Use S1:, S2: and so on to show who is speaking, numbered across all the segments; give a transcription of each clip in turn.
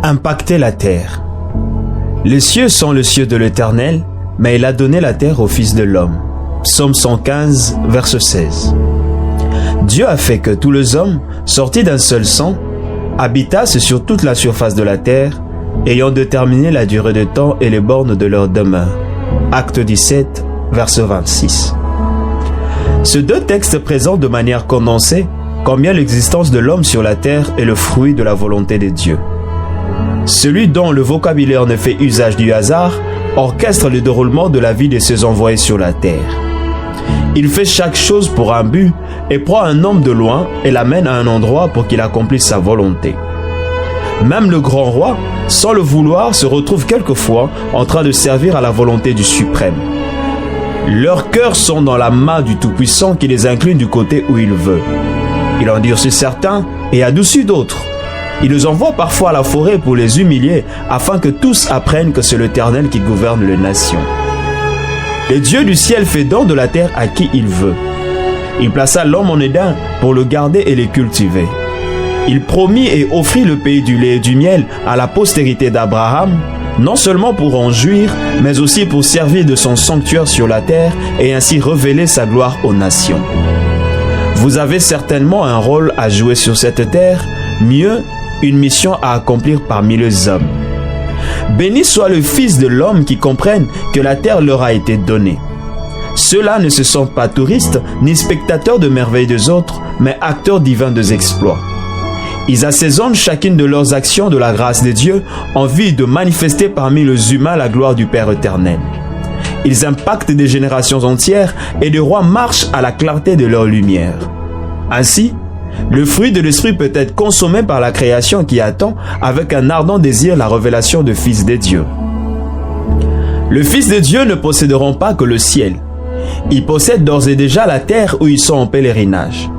S1: impacter la terre. Les cieux sont le cieux de l'Éternel, mais il a donné la terre au Fils de l'homme. Psaume 115, verset 16. Dieu a fait que tous les hommes, sortis d'un seul sang, habitassent sur toute la surface de la terre, ayant déterminé la durée de temps et les bornes de leur demeure. Acte 17, verset 26. Ces deux textes présentent de manière condensée combien l'existence de l'homme sur la terre est le fruit de la volonté de Dieu. Celui dont le vocabulaire ne fait usage du hasard orchestre le déroulement de la vie de ses envoyés sur la terre. Il fait chaque chose pour un but et prend un homme de loin et l'amène à un endroit pour qu'il accomplisse sa volonté. Même le grand roi, sans le vouloir, se retrouve quelquefois en train de servir à la volonté du suprême. Leurs cœurs sont dans la main du Tout-Puissant qui les incline du côté où il veut. Il endurcit certains et adoucit d'autres. Il les envoie parfois à la forêt pour les humilier afin que tous apprennent que c'est l'Éternel qui gouverne les nations. Le Dieu du ciel fait don de la terre à qui il veut. Il plaça l'homme en Éden pour le garder et le cultiver. Il promit et offrit le pays du lait et du miel à la postérité d'Abraham, non seulement pour en jouir, mais aussi pour servir de son sanctuaire sur la terre et ainsi révéler sa gloire aux nations. Vous avez certainement un rôle à jouer sur cette terre, mieux, une mission à accomplir parmi les hommes. Béni soit le Fils de l'homme qui comprenne que la terre leur a été donnée. Ceux-là ne se sentent pas touristes ni spectateurs de merveilles des autres, mais acteurs divins des exploits. Ils assaisonnent chacune de leurs actions de la grâce de Dieu en vue de manifester parmi les humains la gloire du Père éternel. Ils impactent des générations entières et des rois marchent à la clarté de leur lumière. Ainsi, le fruit de l'esprit peut être consommé par la création qui attend avec un ardent désir la révélation du Fils de Dieu. Le Fils de Dieu ne posséderont pas que le ciel. Ils possèdent d'ores et déjà la terre où ils sont en pèlerinage.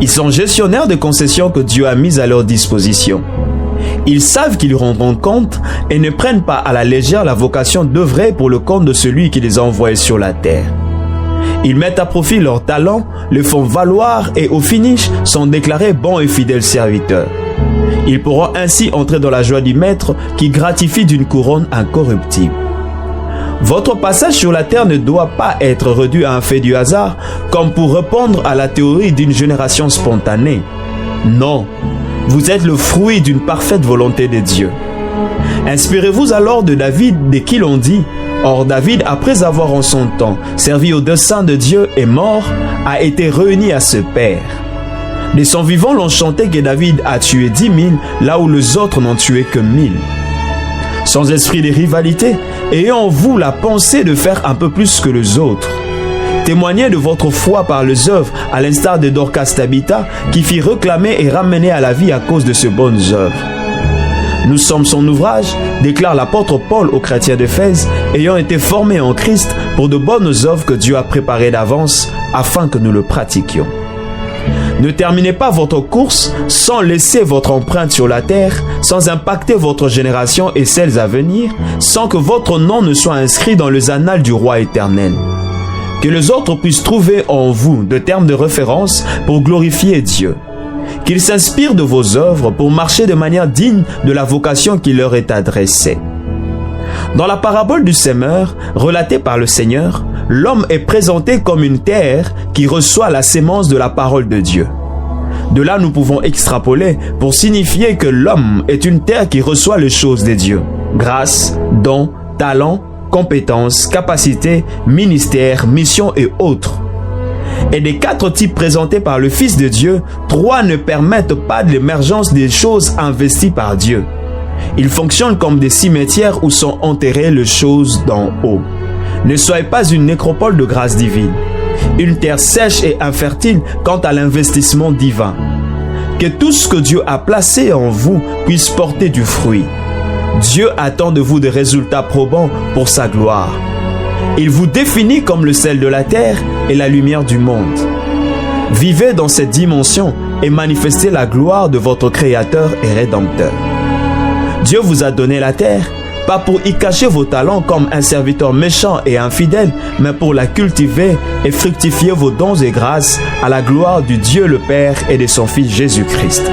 S1: Ils sont gestionnaires des concessions que Dieu a mises à leur disposition. Ils savent qu'ils rendront compte et ne prennent pas à la légère la vocation d'œuvrer pour le compte de celui qui les a envoyés sur la terre. Ils mettent à profit leurs talents, les font valoir et au finish sont déclarés bons et fidèles serviteurs. Ils pourront ainsi entrer dans la joie du Maître qui gratifie d'une couronne incorruptible. Votre passage sur la terre ne doit pas être réduit à un fait du hasard comme pour répondre à la théorie d'une génération spontanée. Non, vous êtes le fruit d'une parfaite volonté de Dieu. Inspirez-vous alors de David, de qui l'on dit: or David, après avoir en son temps servi au dessein de Dieu et mort, a été réuni à ce Père. De son vivant, l'on chantait que David a tué 10 000 là où les autres n'ont tué que 1000. Sans esprit de rivalité, ayez en vous la pensée de faire un peu plus que les autres. Témoignez de votre foi par les œuvres, à l'instar de Dorcas Tabitha, qui fit réclamer et ramener à la vie à cause de ses bonnes œuvres. Nous sommes son ouvrage, déclare l'apôtre Paul aux chrétiens d'Éphèse, ayant été formés en Christ pour de bonnes œuvres que Dieu a préparées d'avance, afin que nous le pratiquions. Ne terminez pas votre course sans laisser votre empreinte sur la terre, sans impacter votre génération et celles à venir, sans que votre nom ne soit inscrit dans les annales du roi éternel. Que les autres puissent trouver en vous des termes de référence pour glorifier Dieu. Qu'ils s'inspirent de vos œuvres pour marcher de manière digne de la vocation qui leur est adressée. Dans la parabole du semeur, relatée par le Seigneur, l'homme est présenté comme une terre qui reçoit la sémence de la parole de Dieu. De là, nous pouvons extrapoler pour signifier que l'homme est une terre qui reçoit les choses de Dieu: grâce, dons, talents, compétences, capacités, ministères, missions et autres. Et des 4 types présentés par le Fils de Dieu, 3 ne permettent pas de l'émergence des choses investies par Dieu. Ils fonctionnent comme des cimetières où sont enterrées les choses d'en haut. Ne soyez pas une nécropole de grâce divine, une terre sèche et infertile quant à l'investissement divin. Que tout ce que Dieu a placé en vous puisse porter du fruit. Dieu attend de vous des résultats probants pour sa gloire. Il vous définit comme le sel de la terre et la lumière du monde. Vivez dans cette dimension et manifestez la gloire de votre Créateur et Rédempteur. Dieu vous a donné la terre, pas pour y cacher vos talents comme un serviteur méchant et infidèle, mais pour la cultiver et fructifier vos dons et grâces à la gloire du Dieu le Père et de son Fils Jésus-Christ.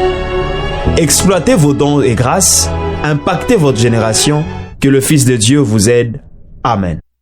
S1: Exploitez vos dons et grâces, impacter votre génération. Que le Fils de Dieu vous aide. Amen.